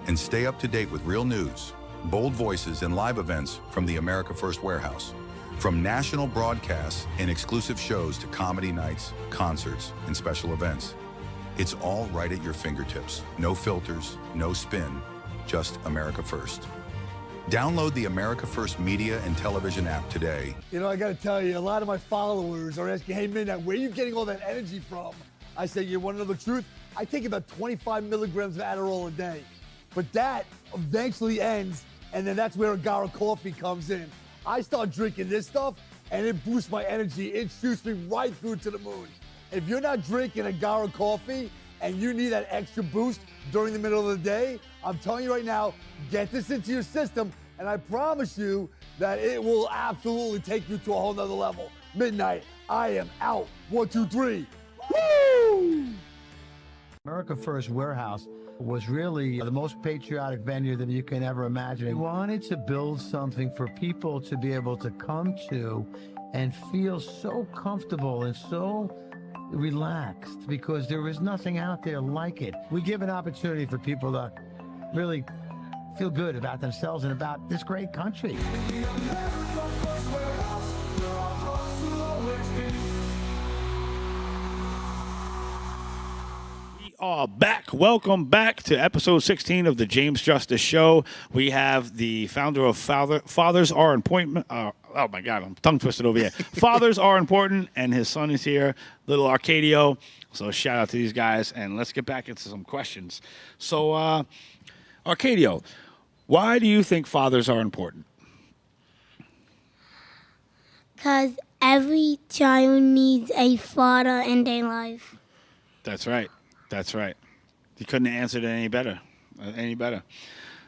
and stay up to date with real news, bold voices, and live events from the America First Warehouse. From national broadcasts and exclusive shows to comedy nights, concerts, and special events. It's all right at your fingertips. No filters, no spin, just America First. Download the America First Media and Television app today. You know, I gotta tell you, a lot of my followers are asking, hey, Midnight, where are you getting all that energy from? I say, you wanna know the truth? I take about 25 milligrams of Adderall a day. But that eventually ends, and then that's where Agara coffee comes in. I start drinking this stuff, and it boosts my energy. It shoots me right through to the moon. If you're not drinking Agara coffee, and you need that extra boost during the middle of the day, I'm telling you right now, get this into your system, and I promise you that it will absolutely take you to a whole nother level. Midnight, I am out. 1, 2, 3. Woo! America First Warehouse was really the most patriotic venue that you can ever imagine. We wanted to build something for people to be able to come to and feel so comfortable and so relaxed, because there is nothing out there like it. We give an opportunity for people to really feel good about themselves and about this great country. We are back. Welcome back to episode 16 of the James Justice Show. We have the founder of Fathers Are Important. Oh my God, I'm tongue twisted over here. Fathers Are Important, and his son is here, little Arcadio. So shout out to these guys, and let's get back into some questions. So, Arcadio, why do you think fathers are important? Because every child needs a father in their life. That's right. That's right. You couldn't have answered it any better.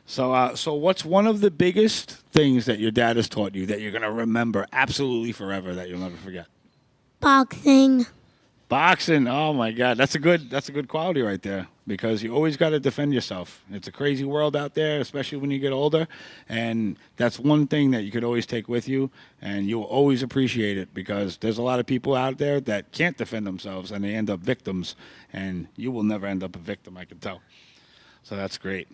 So what's one of the biggest things that your dad has taught you that you're going to remember absolutely forever that you'll never forget? Boxing. Boxing. Oh my God, that's a good quality right there, because you always got to defend yourself. It's a crazy world out there, especially when you get older, and that's one thing that you could always take with you, and you'll always appreciate it, because there's a lot of people out there that can't defend themselves and they end up victims, and you will never end up a victim, I can tell. So that's great.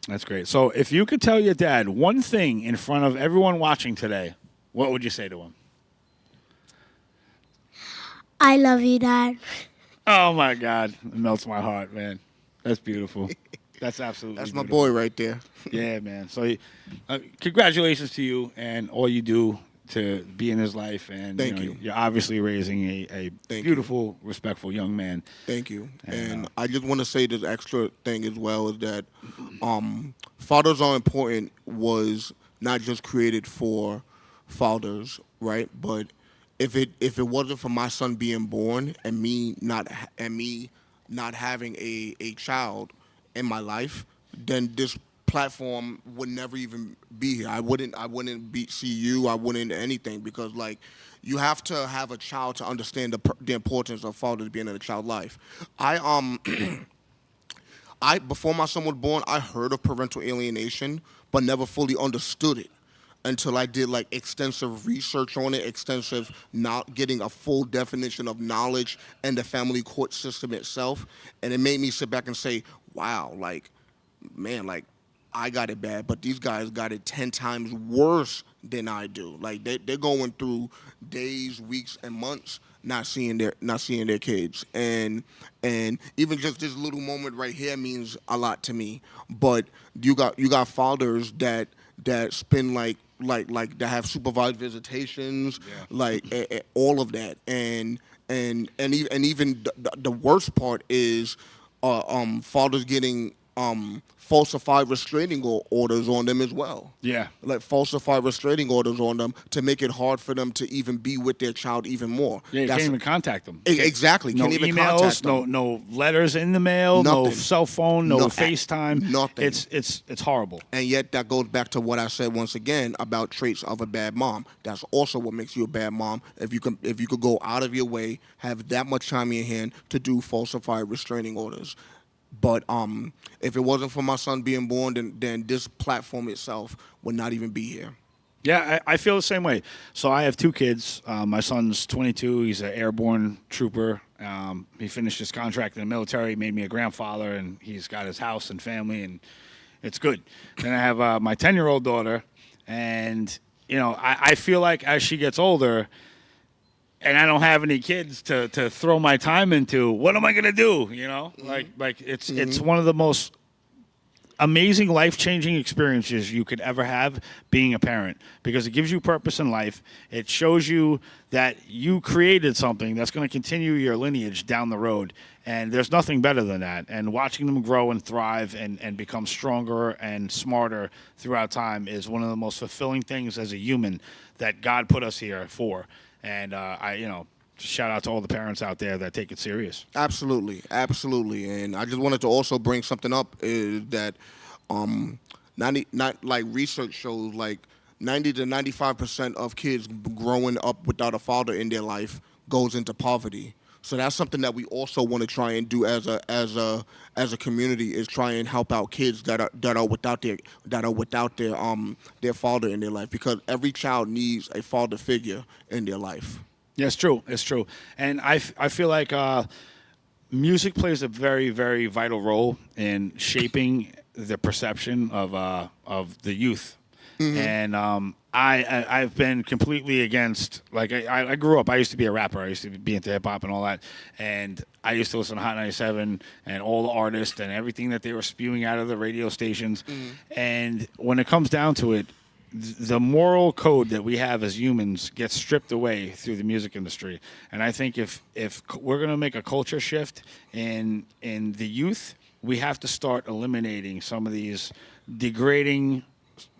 That's great. So if you could tell your dad one thing in front of everyone watching today, what would you say to him? I love you, Dad. Oh, my God. It melts my heart, man. That's beautiful. That's absolutely That's my beautiful. boy right there. Yeah, man. So congratulations to you and all you do to be in his life. And Thank you. You're obviously raising a beautiful, respectful young man. Thank you. And I just want to say this extra thing as well, is that Fathers Are Important was not just created for fathers, right? But if it wasn't for my son being born and me not having a child in my life, then this platform would never even be here. I wouldn't see you. I wouldn't anything, because like you have to have a child to understand the importance of fathers being in a child's life. I before my son was born, I heard of parental alienation, but never fully understood it until I did like extensive research on it, not getting a full definition of knowledge and the family court system itself. And it made me sit back and say, wow, like, man, like I got it bad, but these guys got it 10 times worse than I do. Like they're going through days, weeks, and months not seeing their kids. And even just this little moment right here means a lot to me. But you got fathers that spend like that have supervised visitations, all of that, and even the worst part is fathers getting falsified restraining orders on them as well. Yeah. Like falsified restraining orders on them to make it hard for them to even be with their child even more. Yeah, you can't even contact them. Exactly. No Can't even emails, contact them. no letters in the mail, no Nothing. cell phone, no FaceTime. Nothing. It's horrible. And yet that goes back to what I said once again about traits of a bad mom. That's also what makes you a bad mom. If you could go out of your way, have that much time in your hand to do falsified restraining orders. But if it wasn't for my son being born, then this platform itself would not even be here. Yeah, I feel the same way. So I have two kids. My son's 22. He's an airborne trooper. He finished his contract in the military, made me a grandfather, and he's got his house and family, and it's good. Then I have my 10-year-old daughter, and, I feel like as she gets older and I don't have any kids to throw my time into, what am I going to do, Like it's one of the most amazing life-changing experiences you could ever have being a parent, because it gives you purpose in life. It shows you that you created something that's going to continue your lineage down the road, and there's nothing better than that. And watching them grow and thrive and become stronger and smarter throughout time is one of the most fulfilling things as a human that God put us here for. And shout out to all the parents out there that take it serious. Absolutely. And I just wanted to also bring something up is that not like research shows like 90 to 95% of kids growing up without a father in their life goes into poverty. So that's something that we also want to try and do as a community, is try and help out kids that are without their father in their life, because every child needs a father figure in their life. Yeah, it's true. It's true. And I feel like music plays a very, very vital role in shaping the perception of the youth. Mm-hmm. And I've been completely against, like, I grew up, I used to be a rapper. I used to be into hip-hop and all that. And I used to listen to Hot 97 and all the artists and everything that they were spewing out of the radio stations. Mm-hmm. And when it comes down to it, the moral code that we have as humans gets stripped away through the music industry. And I think if we're going to make a culture shift in the youth, we have to start eliminating some of these degrading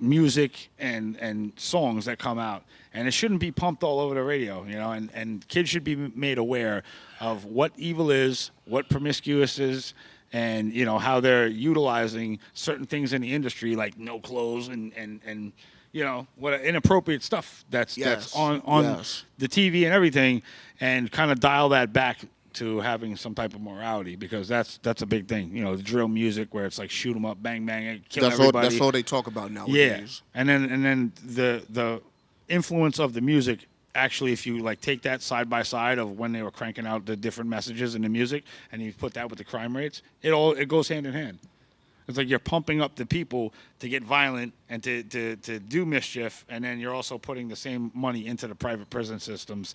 music and songs that come out. And it shouldn't be pumped all over the radio, and kids should be made aware of what evil is, what promiscuous is, and how they're utilizing certain things in the industry, like no clothes and what inappropriate stuff that's on the TV and everything, and kind of dial that back to having some type of morality, because that's a big thing. The drill music where it's like shoot 'em up, bang bang, kill everybody. That's all they talk about nowadays. Yeah, and then the influence of the music. Actually, if you take that side by side of when they were cranking out the different messages in the music, and you put that with the crime rates, it goes hand in hand. It's like you're pumping up the people to get violent and to do mischief, and then you're also putting the same money into the private prison systems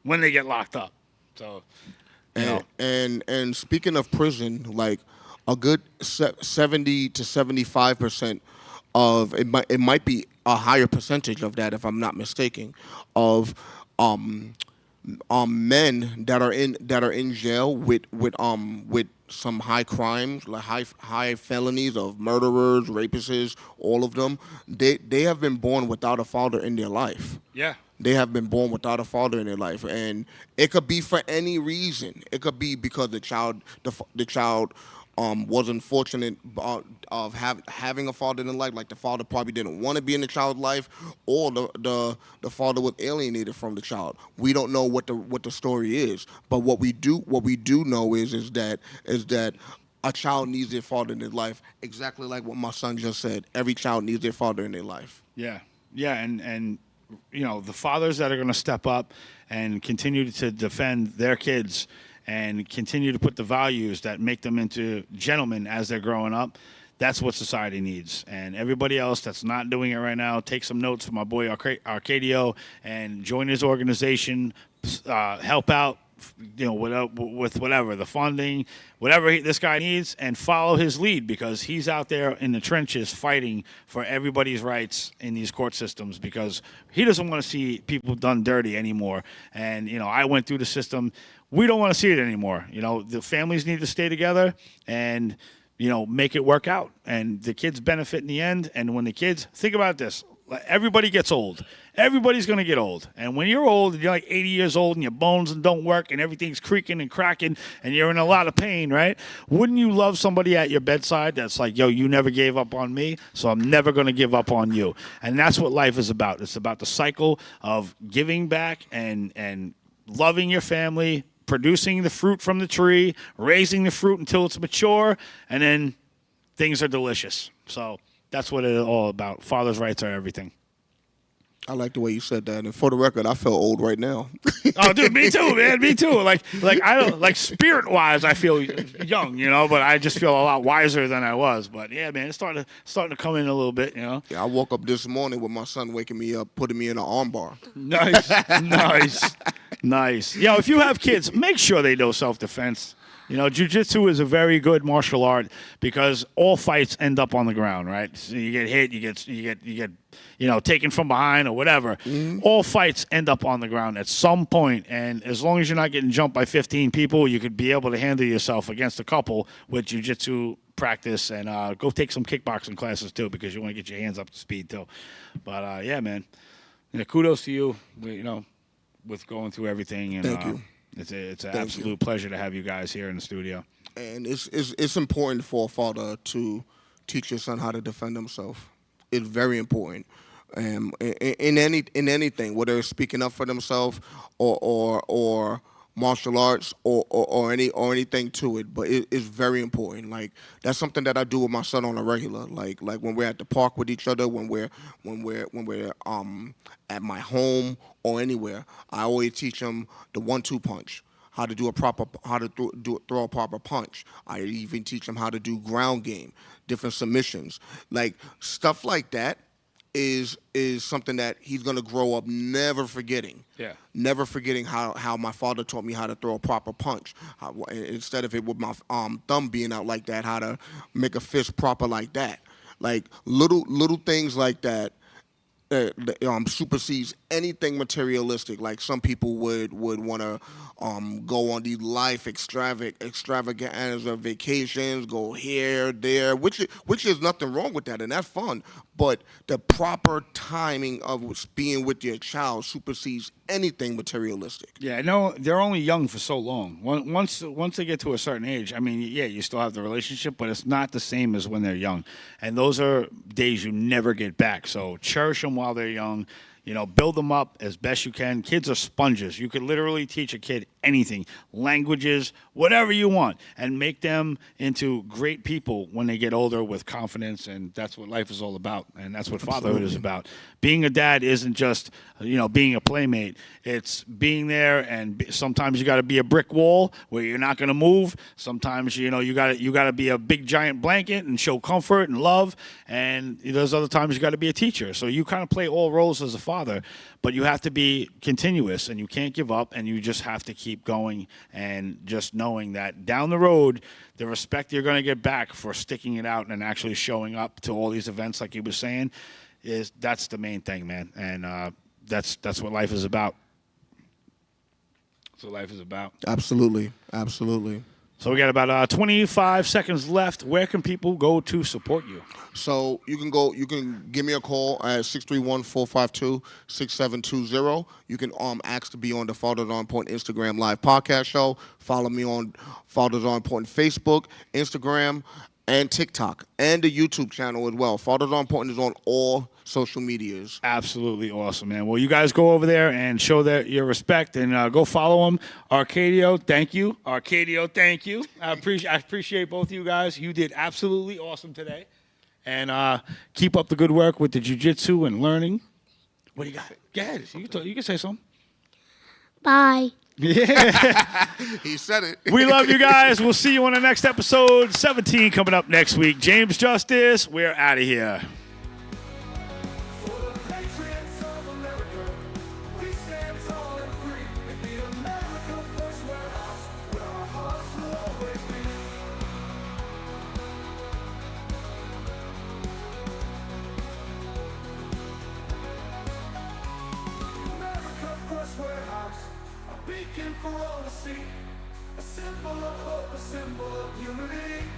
when they get locked up. So, and speaking of prison, like a good 70 to 75% of it might be a higher percentage of that, if I'm not mistaken, of men that are in jail with some high crimes, like high felonies of murderers, rapists, all of them. They have been born without a father in their life. Yeah. They have been born without a father in their life, and it could be for any reason. It could be because the child wasn't fortunate of having a father in life, like the father probably didn't want to be in the child's life, or the father was alienated from the child. We don't know what the story is, but what we do know is that a child needs their father in their life, exactly like what my son just said. Every child needs their father in their life. Yeah, and the fathers that are going to step up and continue to defend their kids and continue to put the values that make them into gentlemen as they're growing up, that's what society needs. And everybody else that's not doing it right now, take some notes from my boy Arcadio and join his organization, help out, with whatever, the funding, whatever this guy needs, and follow his lead, because he's out there in the trenches fighting for everybody's rights in these court systems, because he doesn't want to see people done dirty anymore. And, I went through the system. We don't want to see it anymore. The families need to stay together, and make it work out. And the kids benefit in the end. And when the kids, think about this, everybody gets old. Everybody's going to get old. And when you're old, you're like 80 years old and your bones don't work and everything's creaking and cracking and you're in a lot of pain, right? Wouldn't you love somebody at your bedside that's like, yo, you never gave up on me, so I'm never going to give up on you. And that's what life is about. It's about the cycle of giving back and loving your family, producing the fruit from the tree, raising the fruit until it's mature, and then things are delicious. So that's what it's all about. Father's rights are everything. I like the way you said that, and for the record, I feel old right now. Oh, dude, me too, man, me too. Like I don't like spirit-wise, I feel young, but I just feel a lot wiser than I was. But yeah, man, it's starting to come in a little bit, Yeah, I woke up this morning with my son waking me up, putting me in an armbar. Nice. Yo, if you have kids, make sure they know self-defense. Jiu-jitsu is a very good martial art because all fights end up on the ground, right? So you get hit, you get taken from behind or whatever. Mm-hmm. All fights end up on the ground at some point, and as long as you're not getting jumped by 15 people, you could be able to handle yourself against a couple with jiu-jitsu practice, and go take some kickboxing classes too because you want to get your hands up to speed too. But yeah, man, kudos to you, with going through everything. And Thank you. It's an absolute pleasure to have you guys here in the studio. And it's important for a father to teach your son how to defend himself. It's very important. In anything, whether it's speaking up for themselves or martial arts or anything to it, but it's very important. Like that's something that I do with my son on a regular. Like when we're at the park with each other, when we're at my home or anywhere, I always teach him the 1-2 punch, how to throw a proper punch. I even teach him how to do ground game, different submissions, like stuff like that. Is something that he's gonna grow up never forgetting. Yeah. Never forgetting how my father taught me how to throw a proper punch. Instead of it with my thumb being out like that, how to make a fist proper like that. Like little things like that supersedes anything materialistic. Like some people would want to go on these life extravaganza vacations, go here, there, which is nothing wrong with that, and that's fun. But the proper timing of being with your child supersedes anything materialistic. Yeah, I know they're only young for so long. Once they get to a certain age, I mean, yeah, you still have the relationship, but it's not the same as when they're young. And those are days you never get back. So cherish them while they're young. Build them up as best you can. Kids are sponges. You could literally teach a kid anything, languages, whatever you want, and make them into great people when they get older with confidence. And that's what life is all about. And that's what fatherhood is about. Being a dad isn't just, being a playmate. It's being there, and sometimes you got to be a brick wall where you're not going to move. Sometimes, you got to be a big giant blanket and show comfort and love. And there's other times you got to be a teacher. So you kind of play all roles as a father, but you have to be continuous and you can't give up, and you just have to keep going, and just knowing that down the road, the respect you're going to get back for sticking it out and actually showing up to all these events, like he was saying, that's the main thing, man. And that's what life is about. That's what life is about. Absolutely. So we got about 25 seconds left. Where can people go to support you? So you can give me a call at 631-452-6720. You can ask to be on the Fathers on Point Instagram live podcast show. Follow me on Fathers on Point Facebook, Instagram, and TikTok, and the YouTube channel as well. Fathers on Point is on all social medias. Absolutely awesome, man. Well, you guys go over there and show your respect, and go follow them. Arcadio, thank you. Arcadio, thank you. I appreciate both of you guys. You did absolutely awesome today. And keep up the good work with the jiu-jitsu and learning. What do you got? Go ahead. You can say something. Bye. Yeah. He said it. We love you guys. We'll see you on the next episode. 17 coming up next week. James Justice, we're out of here. For all to see, a symbol of hope, a symbol of unity.